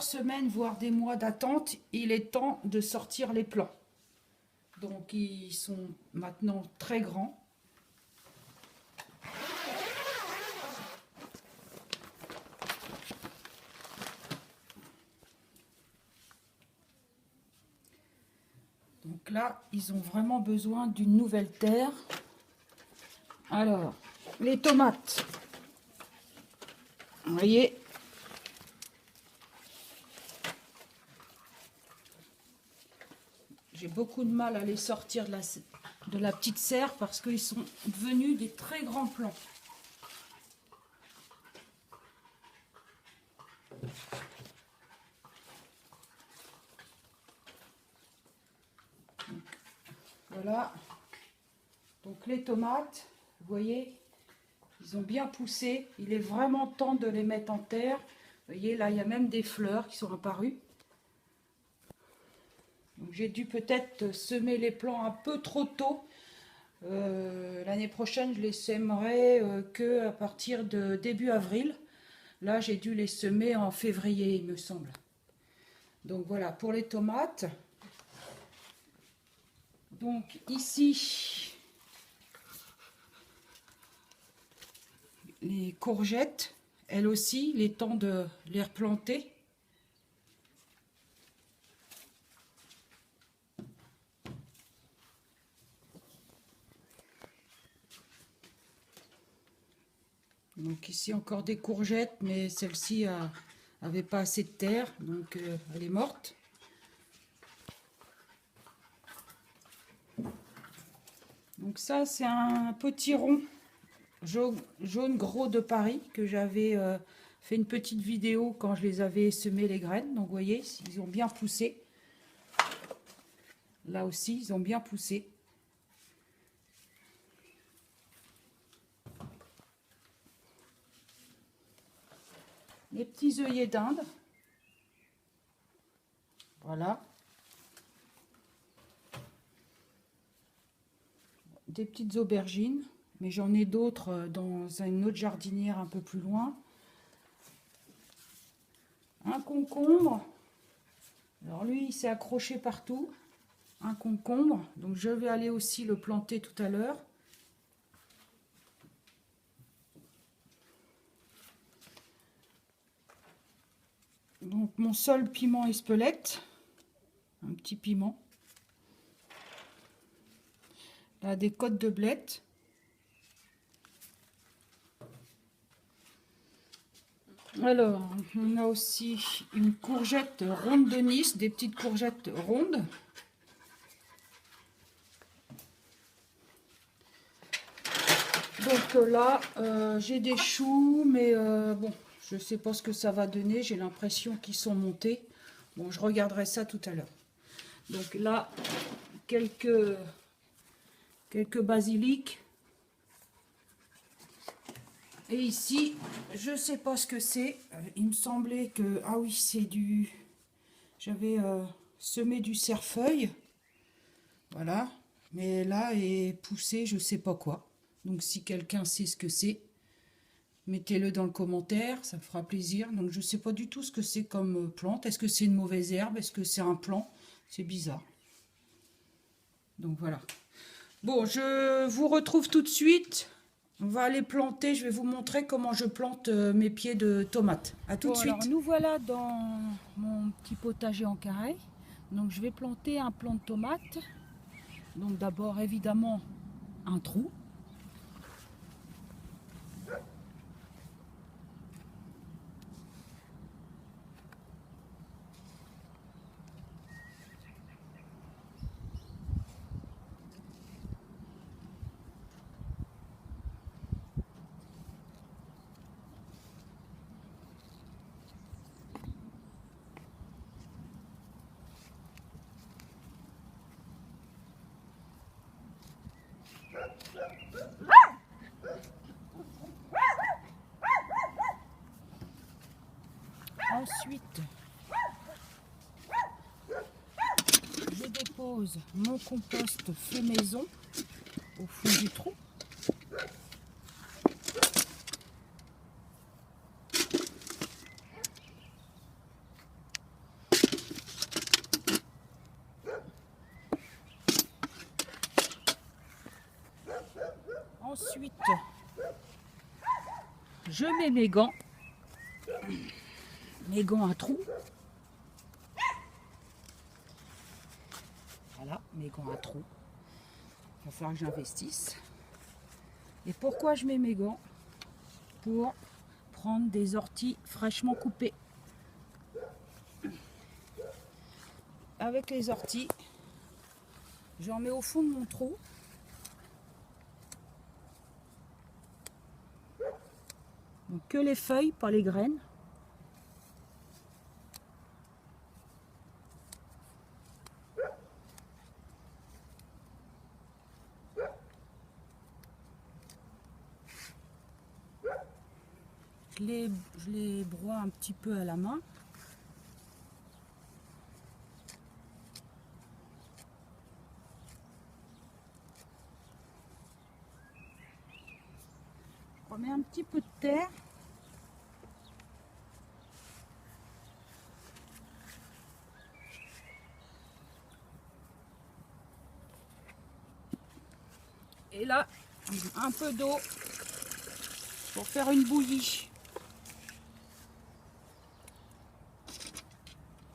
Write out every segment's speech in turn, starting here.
plusieurs semaines, voire des mois d'attente, il est temps de sortir les plants. Donc ils sont maintenant très grands. Donc là, ils ont vraiment besoin d'une nouvelle terre. Alors, les tomates. Vous voyez, j'ai beaucoup de mal à les sortir de la petite serre parce qu'ils sont devenus des très grands plants. Donc, voilà. Donc les tomates, vous voyez, ils ont bien poussé. Il est vraiment temps de les mettre en terre. Vous voyez, là, il y a même des fleurs qui sont apparues. J'ai dû peut-être semer les plants un peu trop tôt. L'année prochaine, je les sèmerai que à partir de début avril. Là, j'ai dû les semer en février, il me semble. Donc voilà, pour les tomates. Donc ici, les courgettes, elles aussi, il est temps de les replanter. Donc ici encore des courgettes, mais celle-ci n'avait pas assez de terre, donc elle est morte. Donc ça, c'est un potiron jaune gros de Paris que j'avais fait une petite vidéo quand je les avais semé les graines. Donc vous voyez, ils ont bien poussé. Là aussi, ils ont bien poussé. Les petits œillets d'Inde. Voilà. Des petites aubergines. Mais j'en ai d'autres dans une autre jardinière un peu plus loin. Un concombre. Alors lui, il s'est accroché partout. Un concombre. Donc je vais aller aussi le planter tout à l'heure. Donc mon seul piment Espelette, un petit piment. Là, des côtes de blettes. Alors, on a aussi une courgette ronde de Nice, des petites courgettes rondes. Donc là, j'ai des choux, mais bon, je ne sais pas ce que ça va donner. J'ai l'impression qu'ils sont montés. Bon, je regarderai ça tout à l'heure. Donc là, quelques basiliques. Et ici, je ne sais pas ce que c'est. Il me semblait que... Ah oui, c'est du... J'avais semé du cerfeuil. Voilà. Mais là est poussé, je ne sais pas quoi. Donc si quelqu'un sait ce que c'est, mettez-le dans le commentaire, ça me fera plaisir. Donc je ne sais pas du tout ce que c'est comme plante. Est-ce que c'est une mauvaise herbe? Est-ce que c'est un plant? C'est bizarre. Donc voilà. Bon, je vous retrouve tout de suite. On va aller planter. Je vais vous montrer comment je plante mes pieds de tomates. À tout de suite. Alors nous voilà dans mon petit potager en carré. Donc je vais planter un plant de tomates. Donc d'abord évidemment un trou. Ensuite, je dépose mon compost fait maison au fond du trou. Ensuite, je mets mes gants à trous. Voilà, mes gants à trous. Il va falloir que j'investisse. Et pourquoi je mets mes gants? Pour prendre des orties fraîchement coupées. Avec les orties, j'en mets au fond de mon trou. Donc que les feuilles, pas les graines. Je les broie un petit peu à la main. Je remets un petit peu de terre. Et là, un peu d'eau pour faire une bouillie.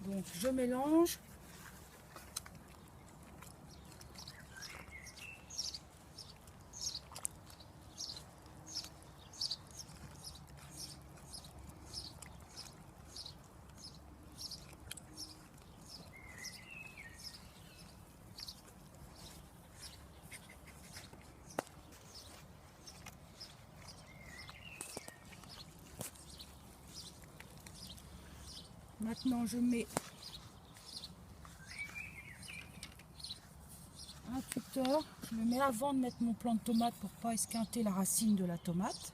Donc je mélange. Maintenant je mets un tuteur. Je le mets avant de mettre mon plant de tomate pour pas esquinter la racine de la tomate.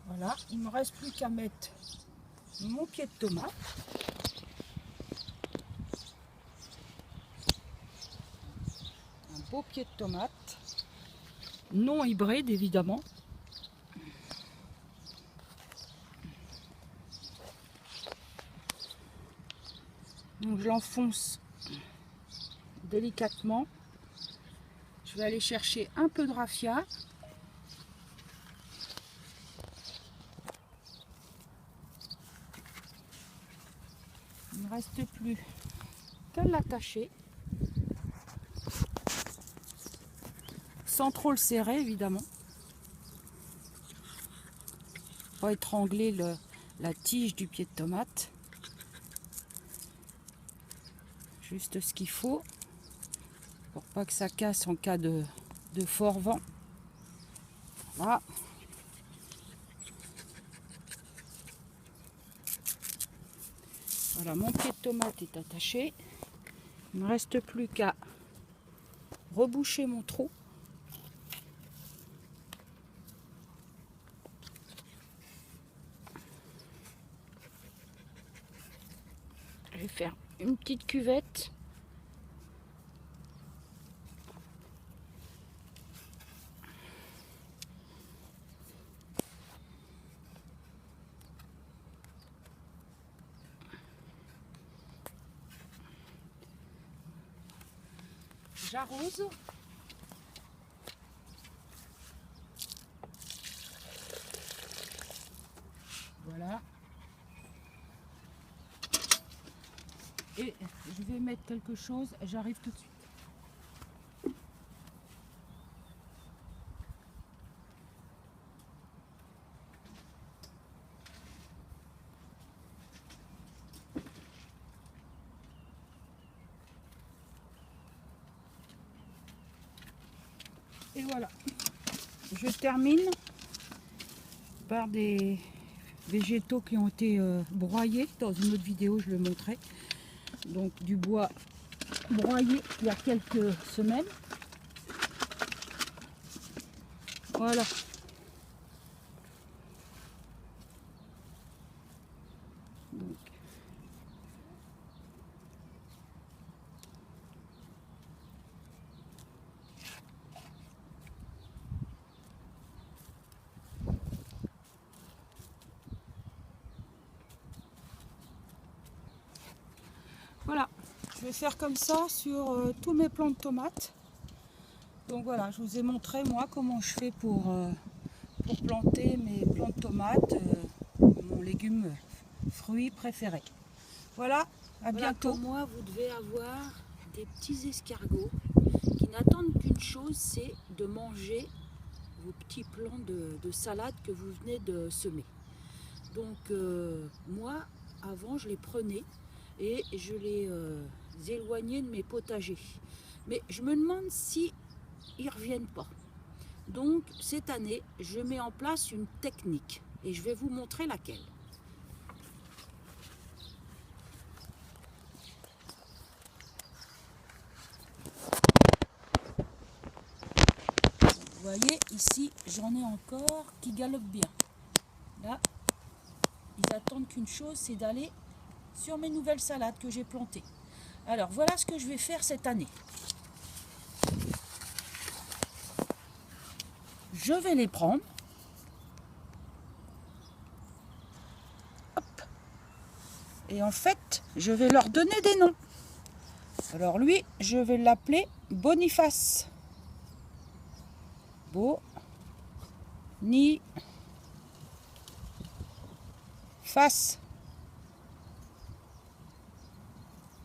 Voilà, il me reste plus qu'à mettre mon pied de tomate. Un beau pied de tomate. Non hybride évidemment. Donc je l'enfonce délicatement. Je vais aller chercher un peu de raffia. Il ne reste plus qu'à l'attacher. Sans trop le serrer évidemment. Pas étrangler la tige du pied de tomate. Juste ce qu'il faut pour pas que ça casse en cas de fort vent. Voilà. Voilà, mon pied de tomate est attaché. Il ne me reste plus qu'à reboucher mon trou. Je vais faire une petite cuvette. J'arrose. Voilà. Et je vais mettre quelque chose, j'arrive tout de suite. Et voilà, je termine par des végétaux qui ont été broyés. Dans une autre vidéo, je le montrais. Donc du bois broyé il y a quelques semaines. Voilà. Donc, voilà, je vais faire comme ça sur tous mes plants de tomates. Donc voilà, je vous ai montré moi comment je fais pour planter mes plants de tomates, mon légume fruit préféré. Voilà, à bientôt. Comme moi, vous devez avoir des petits escargots qui n'attendent qu'une chose, c'est de manger vos petits plants de salade que vous venez de semer. Donc moi, avant, je les prenais et je les éloignais de mes potagers. Mais je me demande si ils reviennent pas. Donc cette année, je mets en place une technique et je vais vous montrer laquelle. Vous voyez, ici, j'en ai encore qui galopent bien. Là, ils attendent qu'une chose, c'est d'aller sur mes nouvelles salades que j'ai plantées. Alors, voilà ce que je vais faire cette année. Je vais les prendre. Hop. Et en fait, je vais leur donner des noms. Alors lui, je vais l'appeler Boniface. Boniface.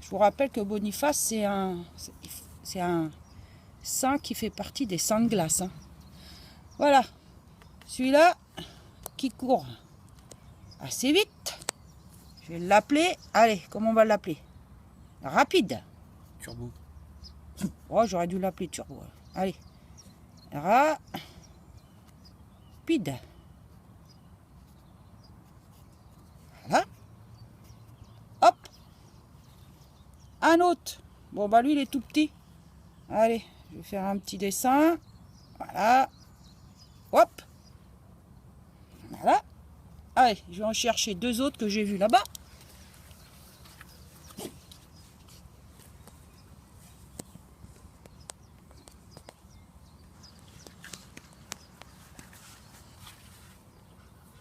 Je vous rappelle que Boniface, c'est un saint qui fait partie des saints de glace. Hein. Voilà. Celui-là qui court assez vite. Je vais l'appeler. Allez, comment on va l'appeler? Rapide. Turbo. Oh, j'aurais dû l'appeler Turbo. Allez. Rapide. Voilà. Hop. Un autre. Bon, bah lui, il est tout petit. Allez, je vais faire un petit dessin. Voilà. Hop. Voilà. Allez, je vais en chercher deux autres que j'ai vus là-bas.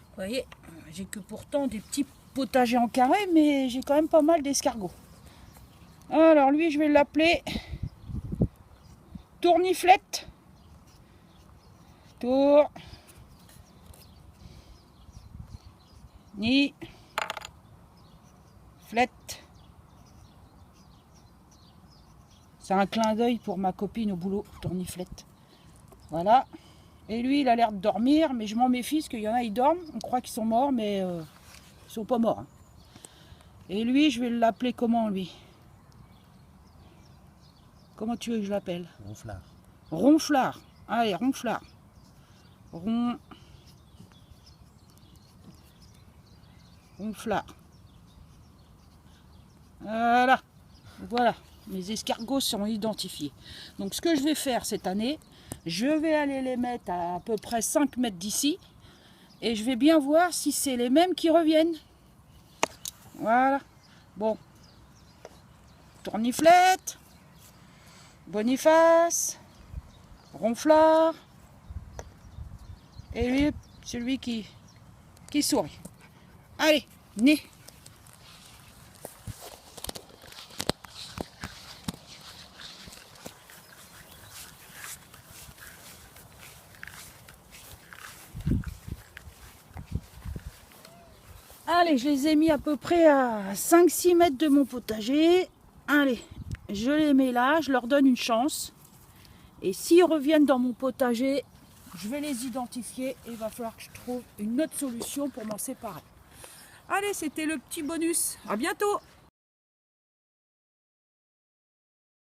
Vous voyez, j'ai que pourtant des petits potagers en carré, mais j'ai quand même pas mal d'escargots. Alors lui, je vais l'appeler Tourniflette. Tourniflette. C'est un clin d'œil pour ma copine au boulot, Tourniflette. Voilà. Et lui, il a l'air de dormir, mais je m'en méfie, parce qu'il y en a, ils dorment. On croit qu'ils sont morts, mais ils sont pas morts. Hein. Et lui, je vais l'appeler comment, lui? Comment tu veux que je l'appelle? Ronflard. Ronflard. Allez, Ronflard. Ronflard. Voilà. Voilà. Mes escargots sont identifiés. Donc, ce que je vais faire cette année, je vais aller les mettre à peu près 5 mètres d'ici. Et je vais bien voir si c'est les mêmes qui reviennent. Voilà. Bon. Tourniflette. Boniface. Ronflard. Et lui, celui qui sourit. Allez, venez. Allez, je les ai mis à peu près à 5-6 mètres de mon potager. Allez, je les mets là, je leur donne une chance. Et s'ils reviennent dans mon potager, je vais les identifier et il va falloir que je trouve une autre solution pour m'en séparer. Allez, c'était le petit bonus. À bientôt!